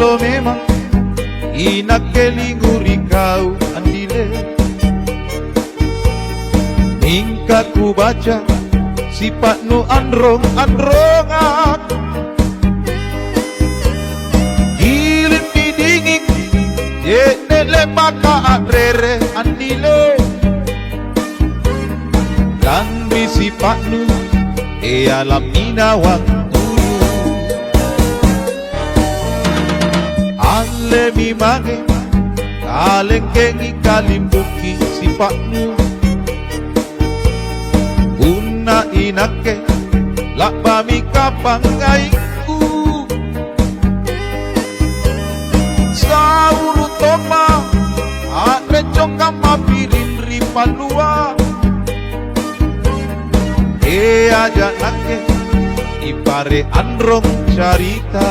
kalau memang inak kelinguri kau andile. Mingka ku baca sifat nu androng-androngan, gilin dingin ye nele maka adrere andile. Dan sifat nu alam ninawang tuyo ale mi mage kalengkengi kalimbuki sifat nu una inake lakba mi kapangaiku sauru toma atrecong kama pirin ripalua aja nake ipare androng carita.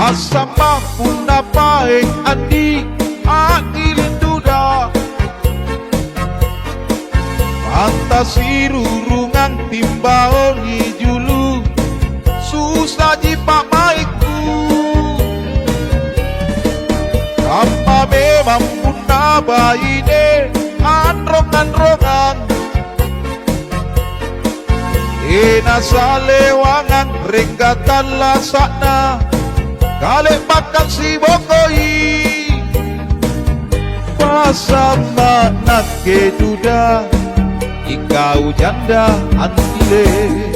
Asama puna paeng andi akilin duda fantasi rurungan timbaoni julu susah jipak maiku apa memang puna baine androng-androngan ena salewangan renggatan lasakna kale makan si bokoi pasama nak ke duda ikau janda andile.